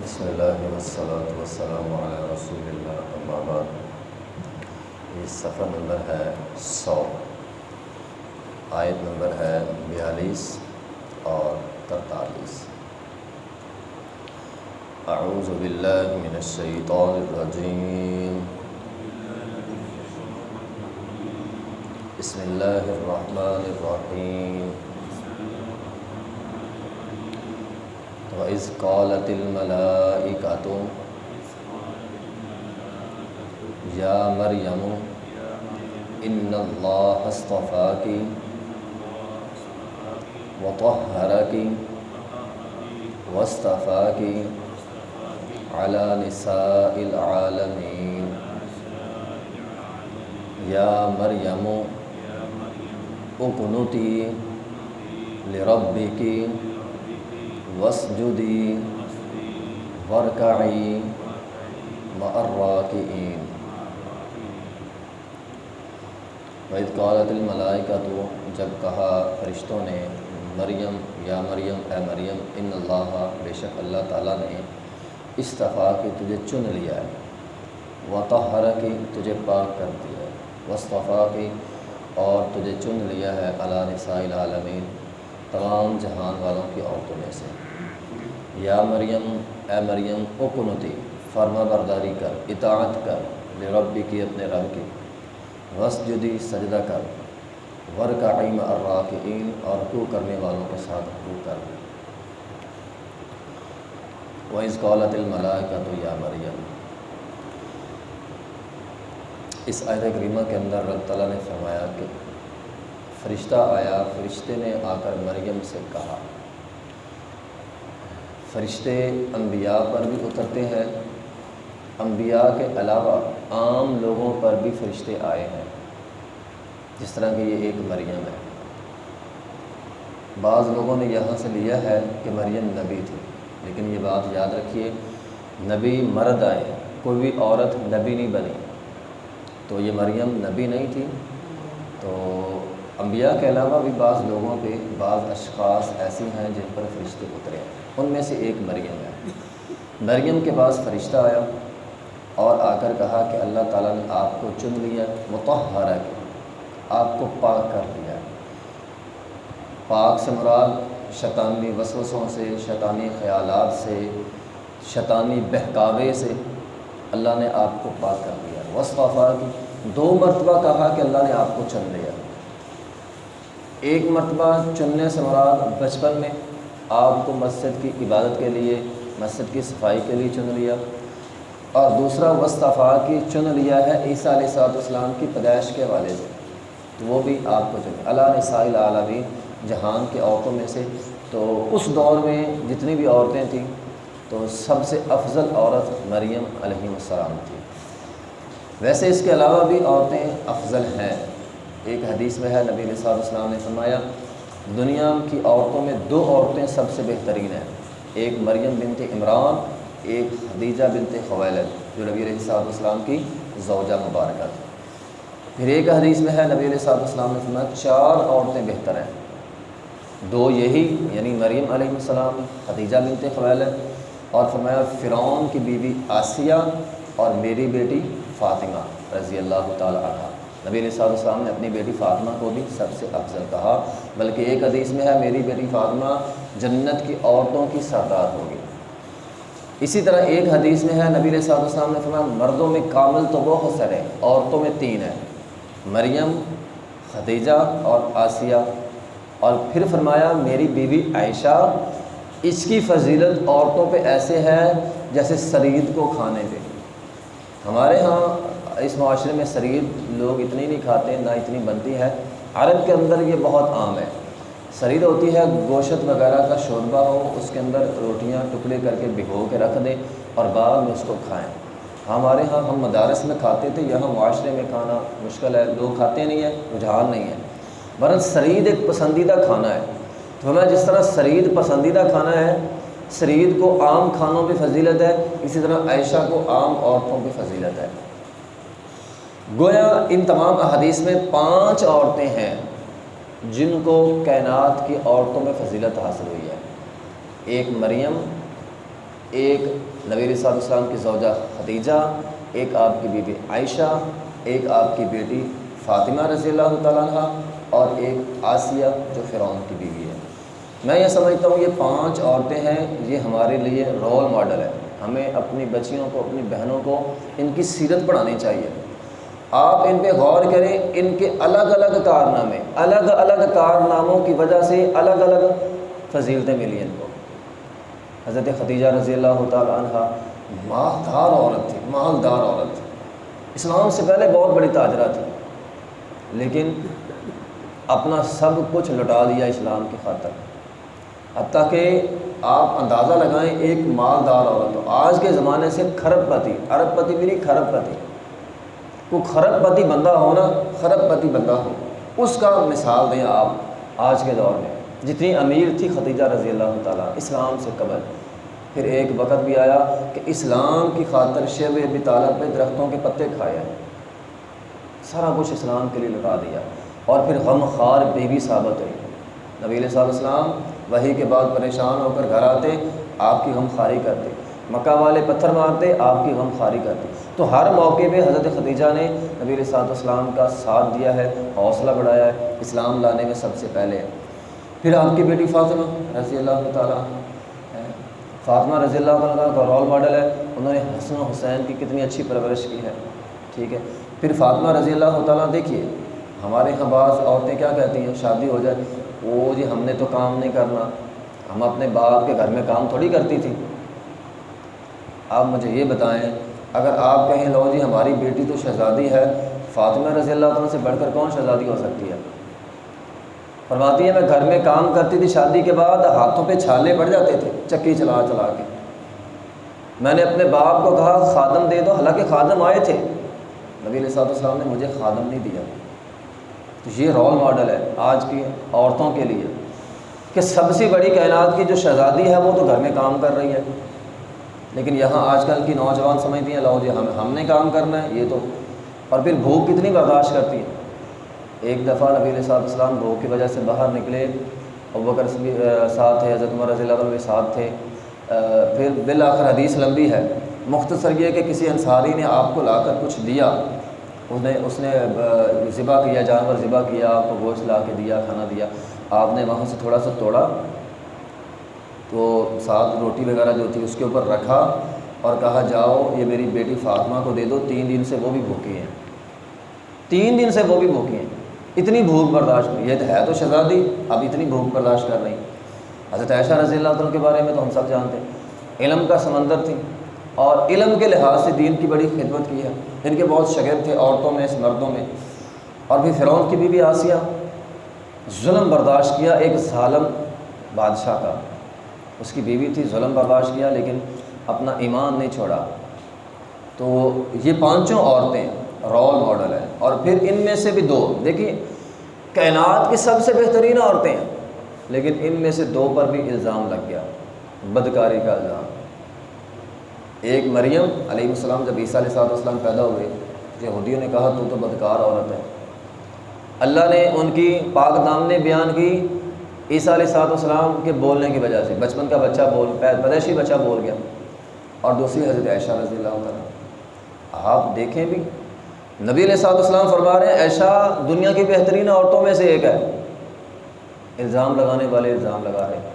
بسم اللہ والصلاة والسلام علی رسول اللہ اما بعد۔ یہ صفحہ نمبر ہے 100، آیت نمبر ہے 42 اور 43۔ اعوذ باللہ من الشیطان الرجیم، بسم اللہ الرحمن الرحیم۔ وَإِذْ قَالَتِ الْمَلَائِكَةُ يَا مَرْيَمُ إِنَّ اللَّهَ اصْطَفَاكِ وَطَهَّرَكِ وَاصْطَفَاكِ عَلَى نِسَاءِ الْعَالَمِينَ۔ يَا مَرْيَمُ اقْنُتِي لِرَبِّكِ وَاسْجُدِي وَارْكَعِي مَعَ الرَّاكِعِينَ۔ وَإِذْ قَالَتِ الْمَلَائِكَةُ، جب کہا فرشتوں نے، مریم یا مریم اے مریم، ان اللہ بے شک اللہ تعالیٰ نے، اصطفیٰ کی تجھے چن لیا ہے، وطہرہ کی تجھے پاک کر دیا ہے، واصطفیٰ کی اور تجھے چن لیا ہے، علی نساء العالمین تمام جہان والوں کی عورتوں میں سے۔ یا مریم اے مریم اقنتی فرما برداری کر، اطاعت کر، لربی کی اپنے رب کی، واسجدی سجدہ کر، وارکعی مع الراکعین اور رکوع کرنے والوں کے ساتھ رکوع کر۔ وَإِذْ قَالَتِ الْمَلَائِكَةُ يَا مَرْيَمُ، اس آیت کریمہ کے اندر اللہ تعالیٰ نے فرمایا کہ فرشتہ آیا، فرشتے نے آ کر مریم سے کہا۔ فرشتے انبیاء پر بھی اترتے ہیں، انبیاء کے علاوہ عام لوگوں پر بھی فرشتے آئے ہیں، جس طرح کہ یہ ایک مریم ہے۔ بعض لوگوں نے یہاں سے لیا ہے کہ مریم نبی تھی، لیکن یہ بات یاد رکھیے، نبی مرد آئے، کوئی بھی عورت نبی نہیں بنی، تو یہ مریم نبی نہیں تھی۔ تو انبیاء کے علاوہ بھی بعض لوگوں پہ بعض اشخاص ایسی ہیں جن پر فرشتے اترے ہیں، ان میں سے ایک مریم ہے۔ مریم کے پاس فرشتہ آیا اور آ کر کہا کہ اللہ تعالیٰ نے آپ کو چن لیا، مطہرہ کی آپ کو پاک کر دیا۔ پاک سے مراد شیطانی وسوسوں سے، شیطانی خیالات سے، شیطانی بہکاوے سے اللہ نے آپ کو پاک کر دیا۔ واصطفیٰ کی 2 مرتبہ کہا کہ اللہ نے آپ کو چن لیا۔ ایک مرتبہ چننے سے مراد بچپن میں آپ کو مسجد کی عبادت کے لیے، مسجد کی صفائی کے لیے چن لیا، اور دوسرا واصطفیٰ کی چن لیا ہے عیسیٰ علیہ السلام کی پیدائش کے حوالے سے، تو وہ بھی آپ کو چن، علی نساء العالمین جہان کی عورتوں میں سے۔ تو اس دور میں جتنی بھی عورتیں تھیں تو سب سے افضل عورت مریم علیہ السلام تھی۔ ویسے اس کے علاوہ بھی عورتیں افضل ہیں۔ ایک حدیث میں ہے، نبی علیہ السلام نے فرمایا دنیا کی عورتوں میں 2 عورتیں سب سے بہترین ہیں، ایک مریم بنت عمران، ایک خدیجہ بنت خویلد جو نبی علیہ السلام کی زوجہ مبارکہ تھی۔ پھر ایک حدیث میں ہے، نبی علیہ السلام نے فرمایا 4 عورتیں بہتر ہیں، 2 یہی یعنی مریم علیہ السلام، خدیجہ بنت خویلد، اور فرمایا فرعون کی بیوی آسیہ اور میری بیٹی فاطمہ رضی اللہ تعالی عنہ۔ نبی علیہ السلام نے اپنی بیٹی فاطمہ کو بھی سب سے افضل کہا، بلکہ ایک حدیث میں ہے میری بیٹی فاطمہ جنت کی عورتوں کی سردار ہوگی۔ اسی طرح ایک حدیث میں ہے، نبی علیہ السلام نے فرمایا مردوں میں کامل تو وہ حسن ہے، عورتوں میں 3 ہیں، مریم، خدیجہ اور آسیہ، اور پھر فرمایا میری بیوی عائشہ، اس کی فضیلت عورتوں پہ ایسے ہے جیسے سرید کو کھانے پہ۔ ہمارے ہاں اس معاشرے میں سرید لوگ اتنی نہیں کھاتے، نہ اتنی بنتی ہے، عرب کے اندر یہ بہت عام ہے۔ سرید ہوتی ہے گوشت وغیرہ کا شوربہ ہو، اس کے اندر روٹیاں ٹکڑے کر کے بھگو کے رکھ دیں اور بعد میں اس کو کھائیں۔ ہمارے ہاں ہم مدارس میں کھاتے تھے، یہاں معاشرے میں کھانا مشکل ہے، لوگ کھاتے نہیں ہیں، رجحان نہیں ہے۔ برحال سرید ایک پسندیدہ کھانا ہے، تو ہمیں جس طرح سرید پسندیدہ کھانا ہے، سرید کو عام کھانوں پہ فضیلت ہے، اسی طرح عائشہ کو عام عورتوں پہ فضیلت ہے۔ گویا ان تمام احادیث میں 5 عورتیں ہیں جن کو کائنات کی عورتوں میں فضیلت حاصل ہوئی ہے۔ ایک مریم، ایک نبی علیہ السلام کی زوجہ خدیجہ، ایک آپ کی بیوی عائشہ، ایک آپ کی بیٹی فاطمہ رضی اللہ تعالیٰ عنہ، اور ایک آسیہ جو فرعون کی بیوی ہے۔ میں یہ سمجھتا ہوں یہ 5 عورتیں ہیں، یہ ہمارے لیے رول ماڈل ہے۔ ہمیں اپنی بچیوں کو، اپنی بہنوں کو ان کی سیرت پڑھانی چاہیے۔ آپ ان پہ غور کریں، ان کے الگ الگ کارنامے، الگ الگ کارناموں کی وجہ سے الگ الگ فضیلتیں ملی ان کو۔ حضرت خدیجہ رضی اللہ تعالیٰ عنہ مالدار عورت تھی، مالدار عورت تھی، اسلام سے پہلے بہت بڑی تاجرہ تھی، لیکن اپنا سب کچھ لٹا دیا اسلام کی خاطر۔ حتیٰ کہ آپ اندازہ لگائیں، ایک مالدار عورت ہو، آج کے زمانے سے کھرب پتی، ارب پتی بھی نہیں، کھرب پتی، کوئی کھرب پتی بندہ ہو نا، کھرب پتی بندہ ہو، اس کا مثال دیں آپ آج کے دور میں۔ جتنی امیر تھی خدیجہ رضی اللہ تعالیٰ اسلام سے قبل، پھر ایک وقت بھی آیا کہ اسلام کی خاطر شیب ابی طالب پہ درختوں کے پتے کھائے ہیں، سارا کچھ اسلام کے لیے لٹا دیا، اور پھر غم خوار بیوی ثابت ہوئی۔ نبی علیہ السلام وحی کے بعد پریشان ہو کر گھر آتے، آپ کی غم خواری کرتے، مکہ والے پتھر مارتے، آپ کی غم خواری کرتے۔ تو ہر موقع پہ حضرت خدیجہ نے نبی علیہ السلام کا ساتھ دیا ہے، حوصلہ بڑھایا ہے، اسلام لانے میں سب سے پہلے ہے۔ پھر آپ کی بیٹی فاطمہ رضی اللہ تعالیٰ، فاطمہ رضی اللہ تعالیٰ کا رول ماڈل ہے، انہوں نے حسن و حسین کی کتنی اچھی پرورش کی ہے، ٹھیک ہے۔ پھر فاطمہ رضی اللہ تعالیٰ، دیکھیے ہمارے یہاں بعض عورتیں کیا کہتی ہیں، شادی ہو جائے، وہ جی ہم نے تو کام نہیں کرنا، ہم اپنے باپ کے گھر میں کام تھوڑی کرتی تھی۔ آپ مجھے یہ بتائیں، اگر آپ کہیں لو جی ہماری بیٹی تو شہزادی ہے، فاطمہ رضی اللہ تعالیٰ سے بڑھ کر کون شہزادی ہو سکتی ہے؟ فرماتی ہے میں گھر میں کام کرتی تھی، شادی کے بعد ہاتھوں پہ چھالے پڑ جاتے تھے چکی چلا چلا کے، میں نے اپنے باپ کو کہا خادم دے دو، حالانکہ خادم آئے تھے، نبی علیہ السلام نے مجھے خادم نہیں دیا۔ تو یہ رول ماڈل ہے آج کی عورتوں کے لیے کہ سب سے بڑی کائنات کی جو شہزادی ہے وہ تو گھر میں کام کر رہی ہے، لیکن یہاں آج کل کی نوجوان سمجھتی ہیں لو جی ہم نے کام کرنا ہے، یہ تو، اور پھر بھوک کتنی برداشت کرتی ہے۔ ایک دفعہ نبی علیہ السلام بھوک کی وجہ سے باہر نکلے، ابوبکر ساتھ تھے، حضرت عمر رضی اللہ عنہ بھی ساتھ تھے، پھر بالآخر حدیث لمبی ہے، مختصر یہ کہ کسی انصاری نے آپ کو لا کر کچھ دیا، اس نے ذبح کیا، جانور ذبح کیا، آپ کو گوشت لا کے دیا، کھانا دیا، آپ نے وہاں سے تھوڑا سا توڑا تو ساتھ روٹی وغیرہ جو تھی اس کے اوپر رکھا اور کہا جاؤ یہ میری بیٹی فاطمہ کو دے دو، 3 دن سے وہ بھی بھوکی ہیں، 3 دن سے وہ بھی بھوکی ہیں، اتنی بھوک برداشت کی، یہ ہے تو شہزادی، اب اتنی بھوک برداشت کر رہی۔ حضرت عائشہ رضی اللہ عنہ کے بارے میں تو ہم سب جانتے ہیں، علم کا سمندر تھی، اور علم کے لحاظ سے دین کی بڑی خدمت کی ہے، ان کے بہت شاگرد تھے عورتوں میں، مردوں میں۔ اور پھر فرعون کی بیوی آسیہ، ظلم برداشت کیا ایک ظالم بادشاہ کا، اس کی بیوی تھی، ظلم برداشت کیا لیکن اپنا ایمان نہیں چھوڑا۔ تو یہ 5 عورتیں رول ماڈل ہیں، اور پھر ان میں سے بھی 2، دیکھیے کائنات کی سب سے بہترین عورتیں ہیں، لیکن ان میں سے 2 پر بھی الزام لگ گیا، بدکاری کا الزام۔ ایک مریم علیہ السلام، جب عیسیٰ علیہ السلام پیدا ہوئے، یہودیوں نے کہا تو بدکار عورت ہے، اللہ نے ان کی پاک دامنی بیان کی عیسیٰ علیہ السلام کے بولنے کی وجہ سے، بچپن کا بچہ پیدائشی بچہ بول گیا۔ اور دوسری حضرت عائشہ رضی اللہ تعالیٰ، آپ دیکھیں بھی نبی علیہ السلام فرما رہے ہیں عائشہ دنیا کی بہترین عورتوں میں سے ایک ہے، الزام لگانے والے الزام لگا رہے ہیں۔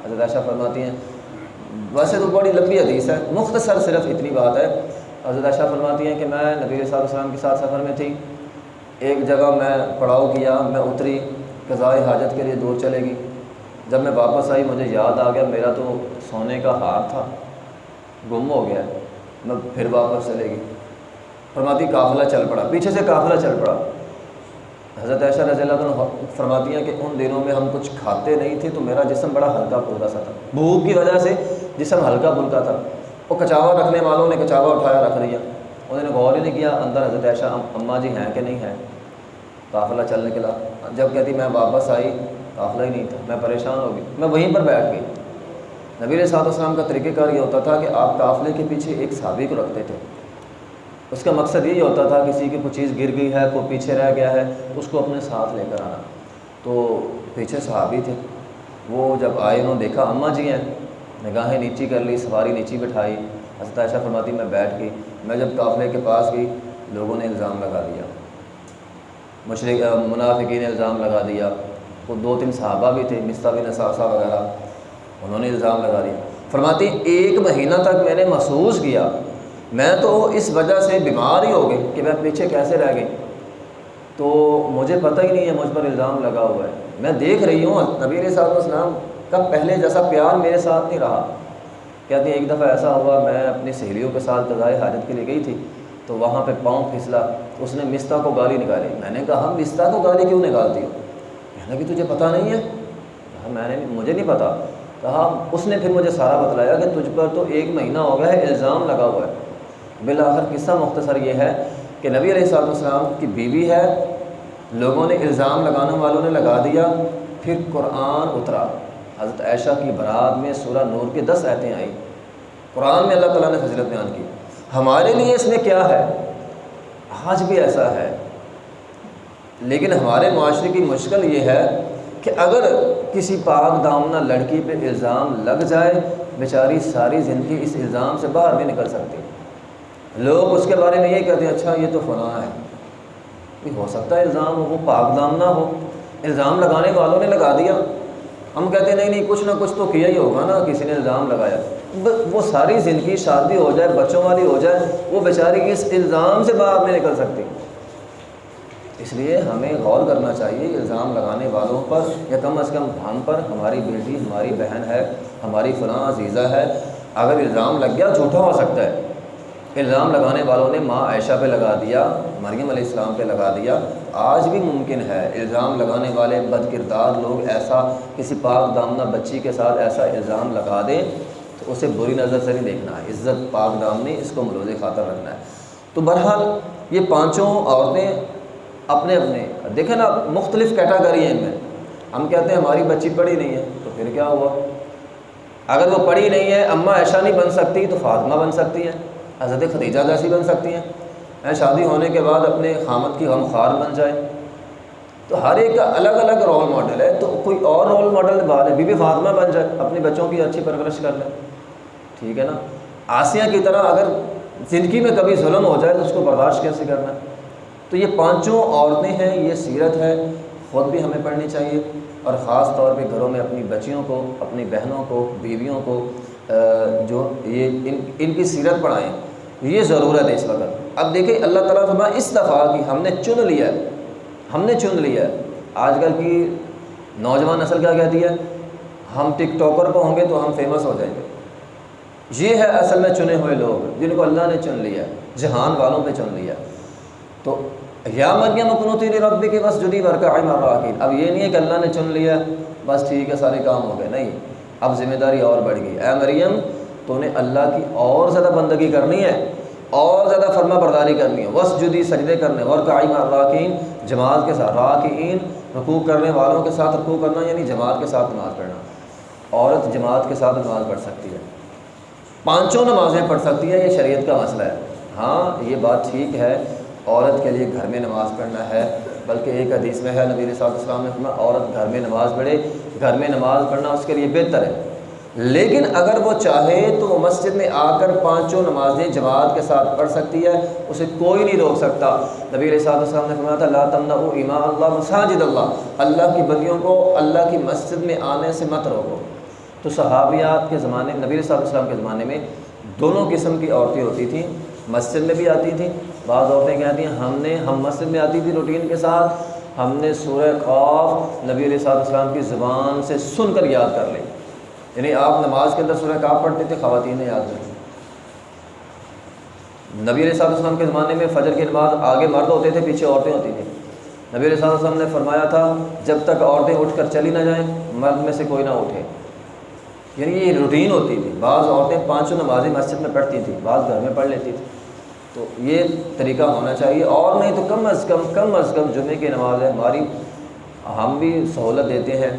حضرت عائشہ فرماتی ہیں، ویسے تو بڑی لمبی حدیث ہے، مختصر صرف اتنی بات ہے، حضرت عائشہ فرماتی ہیں کہ میں نبی علیہ السلام کے ساتھ سفر میں تھی، ایک جگہ میں پڑاؤ کیا، میں اتری، قضائے حاجت کے لیے دور چلے گی، جب میں واپس آئی مجھے یاد آ گیا میرا تو سونے کا ہار تھا، گم ہو گیا، میں پھر واپس چلے گی۔ فرماتی قافلہ چل پڑا، پیچھے سے قافلہ چل پڑا۔ حضرت عائشہ رضی اللہ عنہ فرماتی ہیں کہ ان دنوں میں ہم کچھ کھاتے نہیں تھے تو میرا جسم بڑا ہلکا پھلکا سا تھا، بھوک کی وجہ سے جسم ہلکا پھلکا تھا۔ وہ کچاوا رکھنے والوں نے کچاوا اٹھایا رکھ دیا، انہوں نے غور ہی نہیں کیا اندر حضرت عائشہ اماں جی ہیں کہ نہیں ہیں۔ قافلہ چل نکلا، جب کہتی میں واپس آئی قافلہ ہی نہیں تھا، میں پریشان ہو گئی، میں وہیں پر بیٹھ گئی۔ نبی علیہ السلام کا طریقہ کار یہ ہوتا تھا کہ آپ قافلے کے پیچھے ایک صحابی کو رکھتے تھے، اس کا مقصد یہی ہوتا تھا کسی کی کوئی چیز گر گئی ہے، کوئی پیچھے رہ گیا ہے، اس کو اپنے ساتھ لے کر آنا۔ تو پیچھے صحابی تھے، وہ جب آئے انہوں نے دیکھا اماں جی ہیں، نگاہیں نیچی کر لی، سواری نیچی بٹھائی۔ حضرت عائشہ فرماتی میں بیٹھ گئی، میں جب قافلے کے پاس گئی لوگوں نے الزام لگا دیا، منافقین نے الزام لگا دیا، وہ 2-3 صحابہ بھی تھے، مصطح بن اساسہ وغیرہ، انہوں نے الزام لگا دیا۔ فرماتی 1 مہینہ تک میں نے محسوس کیا میں تو اس وجہ سے بیمار ہی ہو گئی کہ میں پیچھے کیسے رہ گئی، تو مجھے پتہ ہی نہیں ہے مجھ پر الزام لگا ہوا ہے۔ میں دیکھ رہی ہوں نبی علیہ الصلوۃ والسلام کا پہلے جیسا پیار میرے ساتھ نہیں رہا۔ کہتی ہیں ایک دفعہ ایسا ہوا، میں اپنی سہیلیوں کے ساتھ قضائے حاجت کے لیے گئی تھی، تو وہاں پہ پاؤں پھسلا، اس نے مصطح کو گالی نکالی۔ میں نے کہا مصطح کو گالی کیوں نکالتی ہو؟ کہنا کہ تجھے پتہ نہیں ہے؟ کہا مجھے نہیں پتہ۔ کہا اس نے پھر مجھے سارا بتلایا کہ تجھ پر تو 1 مہینہ ہو گیا ہے، الزام لگا ہوا ہے۔ بالآخر قصہ مختصر یہ ہے کہ نبی علیہ الصلوۃ والسلام کی بیوی ہے، لوگوں نے الزام لگانے والوں نے لگا دیا، پھر قرآن اترا، حضرت عائشہ کی برات میں سورہ نور کی 10 آیتیں آئیں، قرآن میں اللہ تعالیٰ نے فضیلت بیان کی۔ ہمارے لیے اس میں کیا ہے؟ آج بھی ایسا ہے، لیکن ہمارے معاشرے کی مشکل یہ ہے کہ اگر کسی پاک دامنہ لڑکی پہ الزام لگ جائے، بیچاری ساری زندگی اس الزام سے باہر نہیں نکل سکتی۔ لوگ اس کے بارے میں یہ کہتے ہیں اچھا یہ تو فلاں ہے، ہو سکتا ہے الزام ہو، وہ پاک دامنہ ہو، الزام لگانے والوں نے لگا دیا، ہم کہتے ہیں نہیں کچھ نہ کچھ تو کیا ہی ہوگا نا، کسی نے الزام لگایا۔ وہ ساری زندگی شادی ہو جائے، بچوں والی ہو جائے، وہ بیچاری اس الزام سے باہر نہیں نکل سکتی۔ اس لیے ہمیں غور کرنا چاہیے الزام لگانے والوں پر، یا کم از کم ہم پر، ہماری بیٹی ہماری بہن ہے، ہماری فلاں عزیزہ ہے، اگر الزام لگ گیا جھوٹا ہو سکتا ہے۔ الزام لگانے والوں نے ماں عائشہ پہ لگا دیا، مریم علیہ السلام پہ لگا دیا، آج بھی ممکن ہے الزام لگانے والے بد کردار لوگ ایسا کسی پاک دامنہ بچی کے ساتھ ایسا الزام لگا دیں تو اسے بری نظر سے نہیں دیکھنا ہے، عزت پاک دامنی، اس کو ملوز خاطر رکھنا ہے۔ تو بہرحال یہ 5 عورتیں اپنے اپنے دیکھیں نا، مختلف کیٹاگری ہیں ان میں۔ ہم کہتے ہیں ہماری بچی پڑھی نہیں ہے، تو پھر کیا ہوا؟ اگر وہ پڑھی نہیں ہے، اماں عائشہ نہیں بن سکتی تو فاطمہ بن سکتی ہے، حضرت خدیجہ جیسی بن سکتی ہیں، شادی ہونے کے بعد اپنے خامد کی غمخوار بن جائے۔ تو ہر ایک کا الگ الگ رول ماڈل ہے، تو کوئی اور رول ماڈل بعد ہے، بی بی فاطمہ بن جائے، اپنے بچوں کی اچھی پرورش کر لے، ٹھیک ہے نا۔ آسیہ کی طرح اگر زندگی میں کبھی ظلم ہو جائے تو اس کو برداشت کیسے کرنا ہے؟ تو یہ 5 عورتیں ہیں، یہ سیرت ہے، خود بھی ہمیں پڑھنی چاہیے، اور خاص طور پہ گھروں میں اپنی بچیوں کو، اپنی بہنوں کو، بیویوں کو جو یہ ان کی سیرت پڑھائیں، یہ ضرورت ہے اس وقت۔ اب دیکھیں اللہ تعالیٰ فرمایا اس دفعہ کہ ہم نے چن لیا ہے، ہم نے چن لیا ہے۔ آج کل کی نوجوان نسل کیا کہتی ہے؟ ہم ٹک ٹاکر پہ ہوں گے تو ہم فیمس ہو جائیں گے۔ یہ ہے اصل میں چنے ہوئے لوگ جن کو اللہ نے چن لیا، جہان والوں پہ چن لیا۔ تو یا مریم اقنوتی لربک واسجدی وارکعی مع الراکعین، اب یہ نہیں ہے کہ اللہ نے چن لیا بس ٹھیک ہے سارے کام ہو گئے، نہیں، اب ذمہ داری اور بڑھ گئی۔ اے مریم تو نے اللہ کی اور زیادہ بندگی کرنی ہے، اور زیادہ فرما برداری کرنی ہے، واسجدی سجدے کرنے، وارکعی مع الراکعین جماعت کے ساتھ، راکعین رکوع کرنے والوں کے ساتھ رکوع کرنا، یعنی جماعت کے ساتھ نماز پڑھنا۔ عورت جماعت کے ساتھ نماز پڑھ سکتی ہے، 5 نمازیں پڑھ سکتی ہے، یہ شریعت کا مسئلہ ہے۔ ہاں یہ بات ٹھیک ہے عورت کے لیے گھر میں نماز پڑھنا ہے، بلکہ ایک حدیث میں ہے نبی علیہ السلام نے فرمایا عورت گھر میں نماز پڑھے، گھر میں نماز پڑھنا اس کے لیے بہتر ہے، لیکن اگر وہ چاہے تو وہ مسجد میں آ کر 5 نمازیں جماعت کے ساتھ پڑھ سکتی ہے، اسے کوئی نہیں روک سکتا۔ نبی علیہ السلام نے فرمایا تھا لا تمنعوا اماء اللہ مساجد اللہ، اللہ کی بندیوں کو اللہ کی مسجد میں آنے سے مت روکو۔ تو صحابیات کے زمانے، نبی علیہ السلام کے زمانے میں دونوں قسم کی عورتیں ہوتی تھیں، مسجد میں بھی آتی تھیں، بعض عورتیں کہتی ہیں ہم مسجد میں آتی تھی روٹین کے ساتھ، ہم نے سورہ قاف نبی علیہ السلام کی زبان سے سن کر یاد کر لی، یعنی آپ نماز کے اندر سورہ قاف پڑھتے تھے، خواتین نے یاد رکھی۔ نبی علیہ السلام کے زمانے میں فجر کی نماز آگے مرد ہوتے تھے، پیچھے عورتیں ہوتی تھیں۔ نبی علیہ السلام نے فرمایا تھا جب تک عورتیں اٹھ کر چلی نہ جائیں مرد میں سے کوئی نہ اٹھے، یعنی یہ روٹین ہوتی تھی۔ بعض عورتیں 5 نمازیں مسجد میں پڑھتی تھیں، بعض گھر میں پڑھ لیتی تھیں، تو یہ طریقہ ہونا چاہیے، اور نہیں تو کم از کم جمعے کی نماز ہے ہماری، ہم بھی سہولت دیتے ہیں،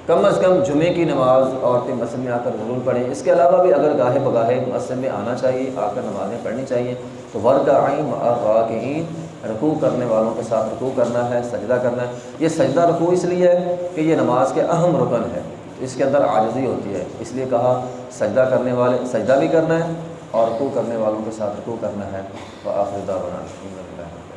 کم از کم جمعے کی نماز عورتیں مسجد میں آ کر ضرور پڑھیں۔ اس کے علاوہ بھی اگر گاہے بگاہے مسجد میں آنا چاہیے، آ کر نمازیں پڑھنی چاہیے، تو وارکعی مع الراکعین رکوع کرنے والوں کے ساتھ رکوع کرنا ہے، سجدہ کرنا ہے۔ یہ سجدہ رکوع اس لیے ہے کہ یہ نماز کے اہم رکن ہے، اس کے اندر عاجزی ہوتی ہے، اس لیے کہا سجدہ کرنے والے سجدہ بھی کرنا ہے اور رکوع کرنے والوں کے ساتھ رکوع کرنا ہے۔ وآخر دعوانا الحمدللہ۔